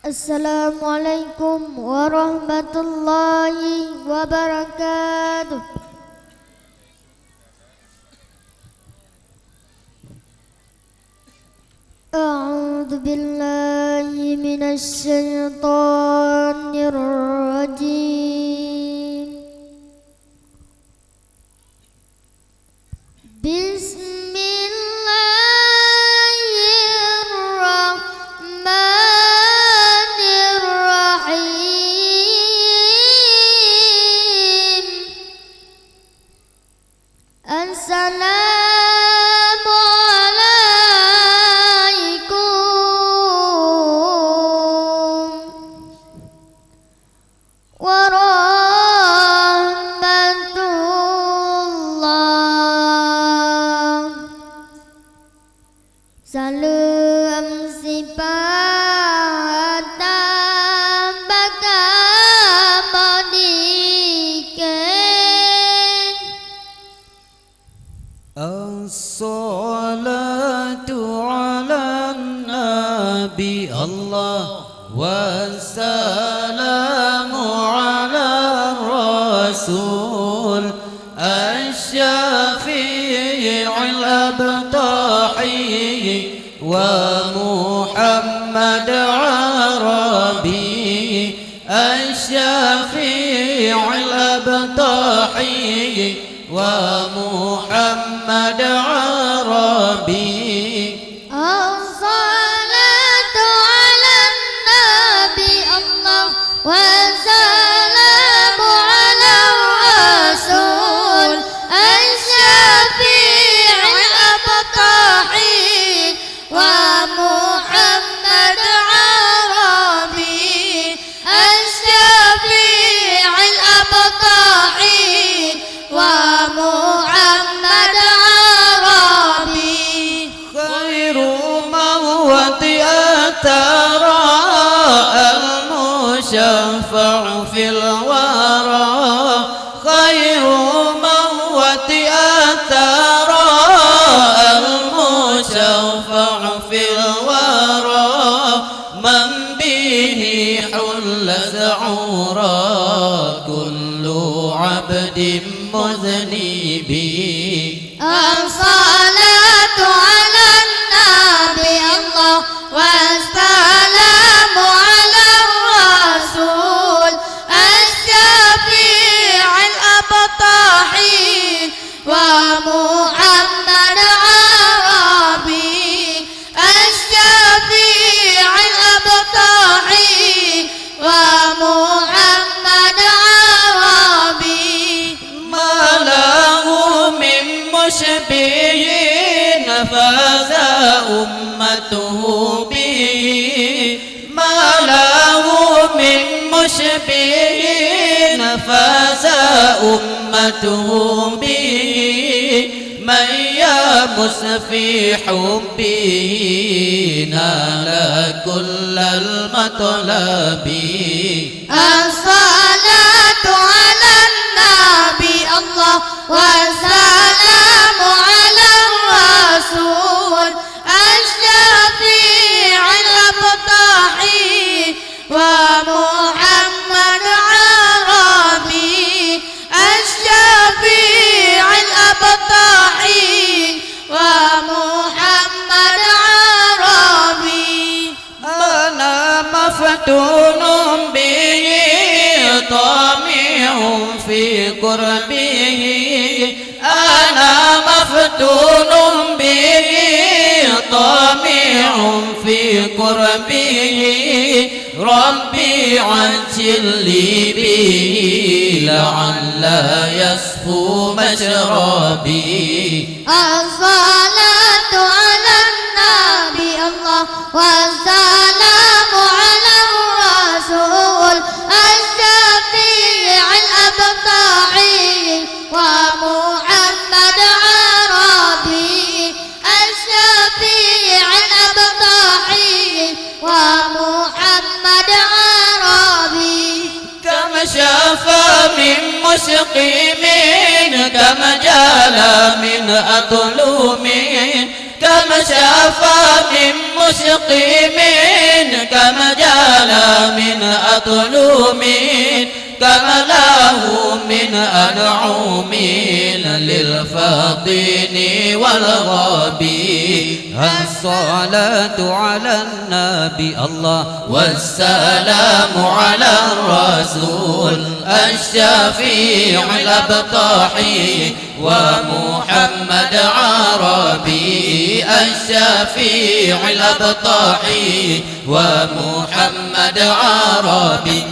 Assalamualaikum warahmatullahi wabarakatuh. A'udzu billahi minasy syaithanir rajim. Salam sifatan bakamodiken. As-salatu ala nabi Allah wassalamu ala rasul asy-syafi'il abtahi wa Muhammad Arabi asy-syafi'il abtahi wa Muhammad Arabi. As-salatu ala nabi Allah wassalamu ala rasul asy-syafi'il abtahi wa Muhammad Arabi asy-syafi'il abtahi wa Muhammad Arabi. Khairu mawati atara al-musyaffa' fil wara. Khairu mawati atara al-musyaffa' fil wara. Man bihi hulla za'ura kullu 'abdin muznibi. As-salatu ala nabi Allah wassalamu ala rasul asy-syafi'il abtahi wa Muhammad Arabi asy-syafi'il abtahi wa Muhammad Arabi. Malahu min musybihin faza ummatuhu bihi. Malahu min musybihin faza ummatuhu bihi. Man yamus fi hubbihi nala kullal matlabi. As-salatu ala nabi Allah wassalamu ala rasul asy-syafi'il abtahi wa Muhammad Arabi asy-syafi'il abtahi wa Muhammad Arabi. Ana maftunun bihi tami'un fi qurbihi. Ana maftunun bihi tami'un fi qurbihi. Rabbi ajil li bihi la'alla yasfu mashrabi. As-salatu ala nabi Allah wassalamu ala rasul asy-syafi'il abtahi wa Muhammad Arabi asy-syafi'il abtahi wa Muhammad Arabi. كما شافى من مسقيم كما جال من أطلوم. كما شافى من مسقيم كما جال أطلو من كما له من أنعم للفاطن والغابي الصلاة على النبي الله والسلام على الرسول الشفيع الأبطحي ومحمد عربي الشفيع الأبطحي ومحمد عربي.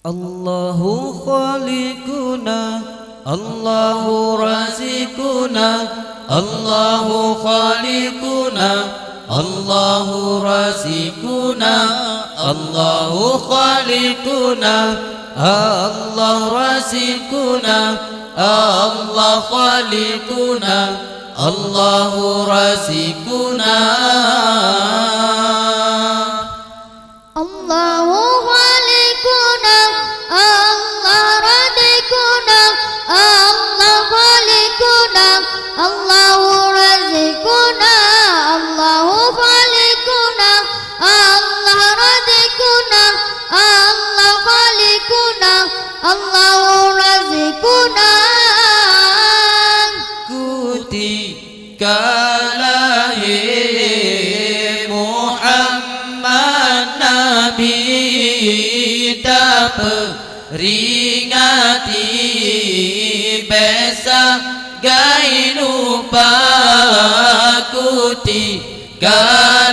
الله خالقنا الله رازقنا الله خالقنا الله رازقنا الله خالقنا الله رازقنا الله خالقنا الله رازقنا الله خالقنا الله رازقنا الله خالقنا الله رازقنا الله خالقنا الله رازقنا الله خالقنا الله رازقنا ketika lahir Muhammad Nabi tak peringati besa gai lupa ketika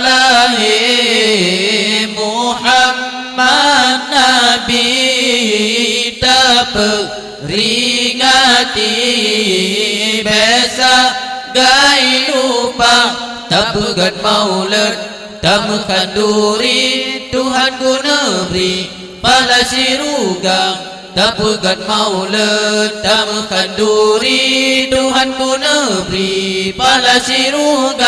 lahir Muhammad Nabi tak peringati besa gai lupa tak pegat maulid tak mengkanduri Tuhan ku negeri pada sirugang tak pegat maulid tak mengkanduri Tuhan ku negeri pada sirugang.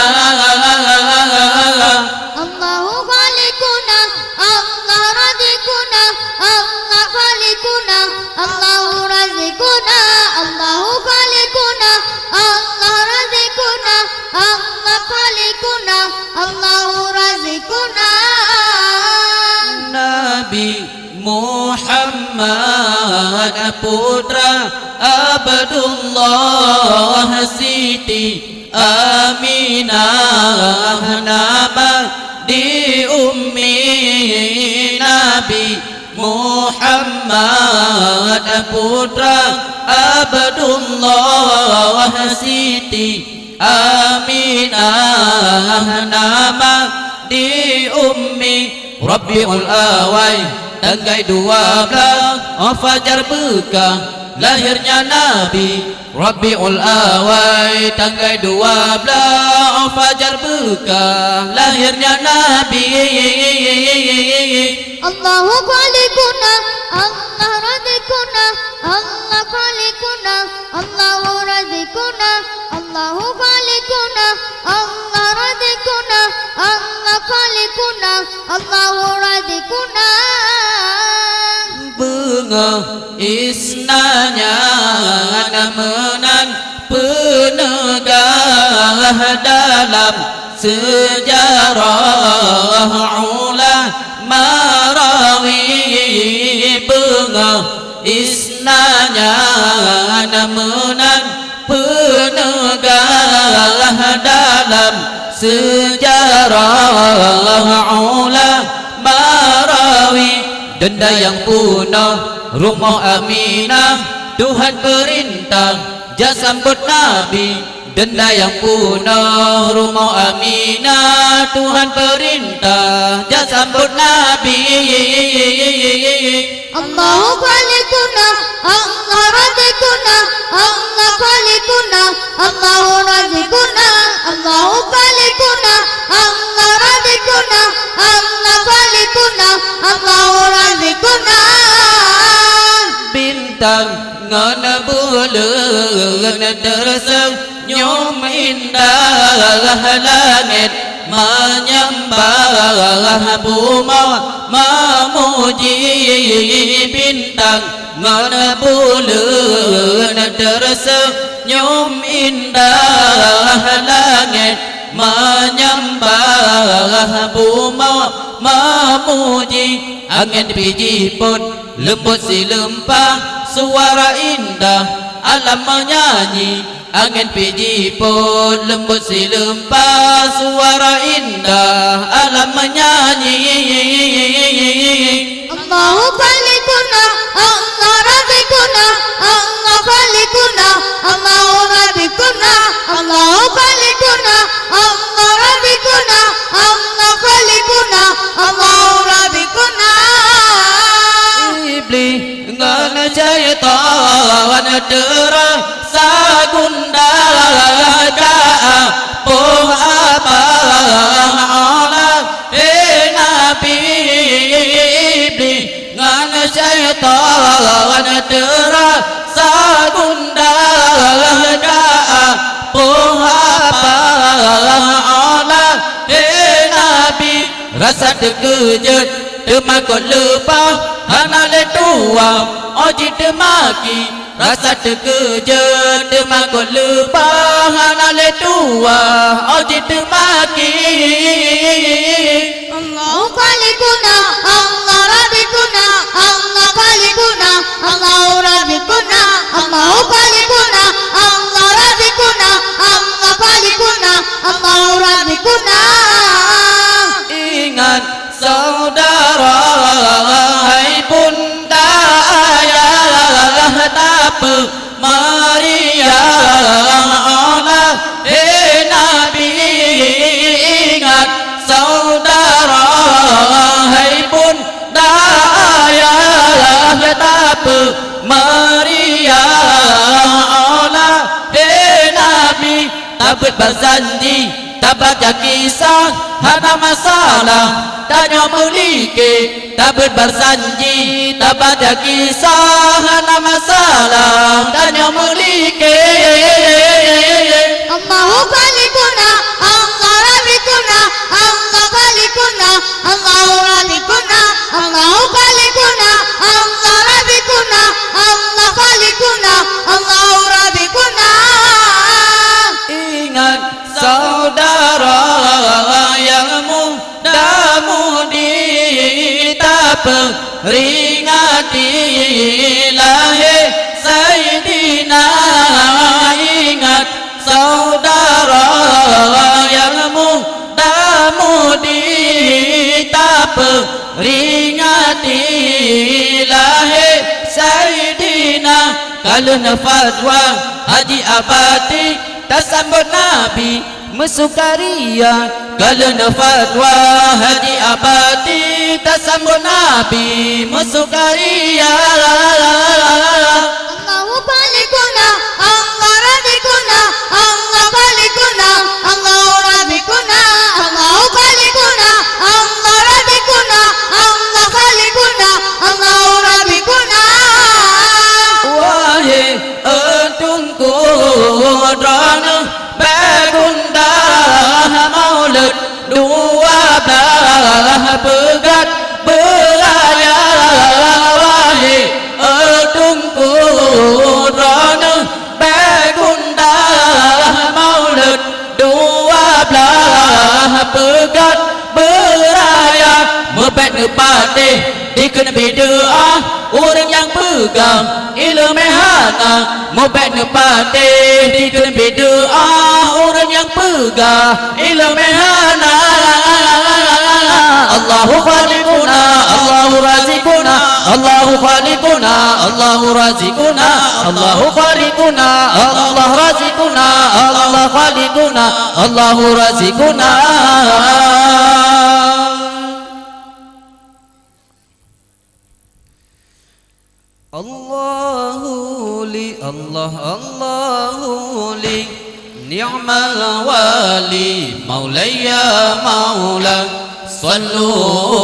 Allahu khaliquna Allah razikuna Allah khaliquna Allahu razikuna Allahu khaliquna Allah razikuna Allah khaliquna Allahu razikuna. Nabi Muhammad putra Abdullah Siti Aminah nama di ummi Nabi Muhammad putra Abdullah Siti Aminah nama di ummi Rabiul Awal tanggal 12 Fajar Bekah lahirnya Nabi. Rabiul Awal tanggal 12 Fajar Bekah lahirnya Nabi. Allahu khaliquna Allah razikuna Allah khaliquna Allahu razikuna Allahu khaliquna Allah razikuna Allah khaliquna Allahu razikuna. Bengah isnanya namenan penegah dalam sejarah ulama rawi. Bengah isnanya namenan penegah dalam sejarah ulama rawi. Denda yang punah rumah Aminah Tuhan perintah jasambut Nabi. Denda yang punah rumah Aminah Tuhan perintah jasambut Nabi. Allahu khaliquna Allah razikuna Allah khaliquna Allahu razikuna Allahu khaliquna Allah razikuna Allah khaliquna Allahu razikuna. Bintang ngon bulan tersenyum indah langit menyembah bumi memuji. Bintang ngon bulan tersenyum indah langit Abu memuji, angin biji pun lembut si lempang, suara indah alam menyanyi. Angin biji pun lembut si lempang, suara indah alam menyanyi. Allahu khaliquna, Allah rabbikuna, Allah khaliquna, Allahu rabbikuna, Allahu khaliquna, Allah rabbikuna, Allah khaliquna, Allahu rabbikuna. Iblis ngan syaitan terasa gundah kapuh apa Allah Nabi. Iblis ngan syaitan terasa gundah kapuh apa Allah Nabi. Rasa terkejut temakut lupa hana le tua oji temaki. Rasa terkejut temakut lupa hana le tua oji temaki. Allahu khaliquna, Allah rabbikuna, Allah khaliquna, Allahu rabbikuna, Allahu khaliquna, Allah rabbikuna, Allah khaliquna, Allahu rabbikuna. Ingat saudara, hai bunda ayah tak Maria Allah Nabi. Ingat saudara, hai bunda ayah tak Maria Allah Nabi. Tak berjanji, tak baca kisah, hana masalah tanya memiliki. Tak berjanji, tak baca kisah, hana masalah tanya memiliki. Allahu khaliquna, Allah rabbikuna, Allah khaliquna, Allahu rabbikuna, Allahu khaliquna, Allah rabbikuna, Allah khaliquna, Allahu rabbikuna. Ingat saudara yang muda-mudi, tak peringati lahir Sayyidina. Ingat saudara yang muda-mudi, tak peringati lahir Sayyidina. Kalau fatwa Haji Abadi tak sambut Nabi mesukaria. Kalau fatwa Haji Abadi tak sambut Nabi mesukaria. Allahu khaliquna, Allah rabbikuna, Allah khaliquna, Allahu rabbikuna, Allahu khaliquna, Allah rabbikuna, Allah khaliquna, Allahu rabbikuna. Wahai entungku drana bagunda maulid 12 pegat beraya. Wahai entungku drana bagunda maulid 12 pegat beraya. Mebet nepati dikena berdoa orang yang pegang ilmu hana. Mebet nepati dikena berdoa orang yang pegang ilmu hana. Allahu khaliquna, Allahu razikuna, Allahu khaliquna, Allahu razikuna, Allahu khaliquna, Allah razikuna, Allah khaliquna, Allahu razikuna. Allahu li Allah, Allahu li ni'mal wali maulaya maula. Sallu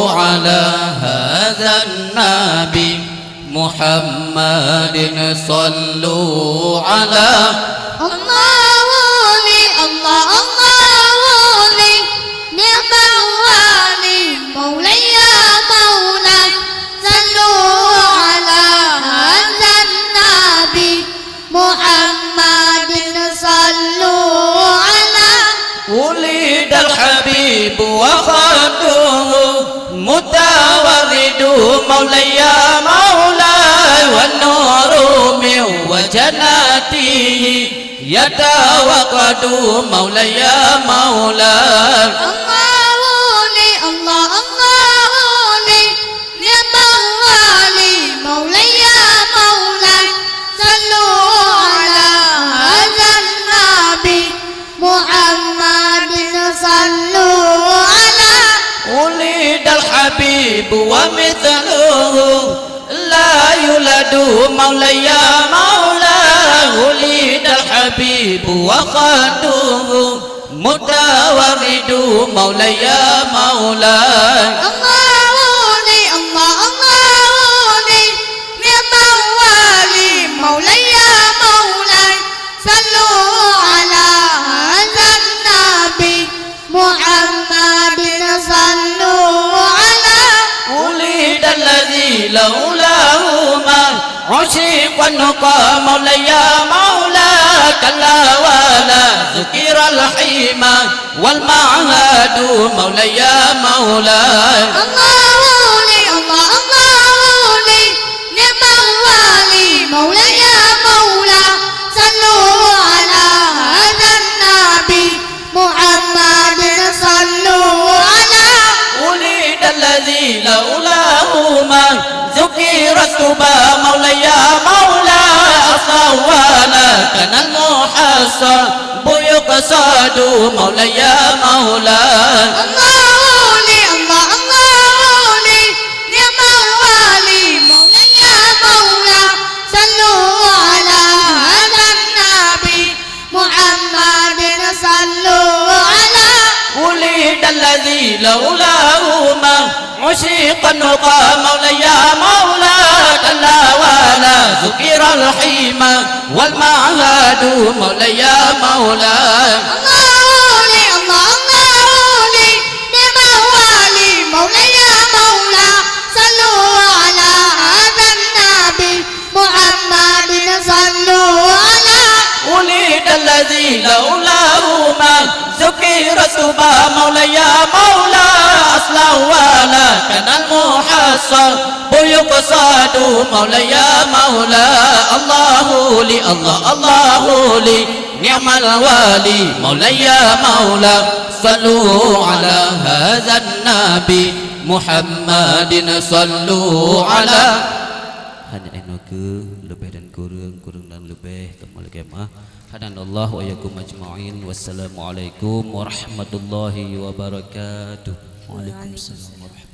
ala hadzal nabi Muhammadin, sallu ala Allahu li, Allah, Allahu li, ni'mal wali, maulaya maula. Sallu ala hadzal nabi Muhammadin, sallu ala. ولد الحبيب وخده متورد مولاي مولاي والنور من وجناته يتوقد مولاي مولاي الله لي الله الله لي نعم الوالي مولاي مولاي صلوا على هذا النبي محمد صلوا على ولد الحبيب ومثله لا يولد مولاي مولاي ولد الحبيب وخده متورد مولاي مولاي الله لي الله الله لي نعم الوالي مولاي مولاي صلوا على هذا النبي محمد صلوا على ولد الذي لولاه ما عشق النقى مولاي مولاي كلا ولا ذكر الحيمة والمعهد مولاي مولاي الله لي الله الله لي نعم الوالي مولاي مولا صلوا على هذا النبي محمد صلوا على ولد الذي لولاه ما ذكر السبا مولاي مولاي أصوانا كان المحصن بيقصد مولاي مولاي الله لي الله الله لي نعم الوالي مولاي مولا صلوا على هذا النبي محمد صلوا على ولد الذي لولاه ما عشق النقى مولاي مولاي كلا ولا ذكر الحيمة والمعهد مولاي مولاي الله لي الله الله لي نعم الوالي مولاي مولا صلوا على هذا النبي محمد صلوا على ولد الذي لولاه ما ذكر السبا مولاي مولاي أصلا ولا كان المحصن بيقصد مولاي مولاي الله لي الله الله لي نعم الوالي مولاي مولاي صلوا على هذا النبي محمد صلوا على hanya enaku lebih dan kurang dan lebih kemal kemah hadanallah wa yakum ajma'in wassalamualaikum warahmatullahi wabarakatuh. Waalaikumsalam warahmatullahi wabarakatuh.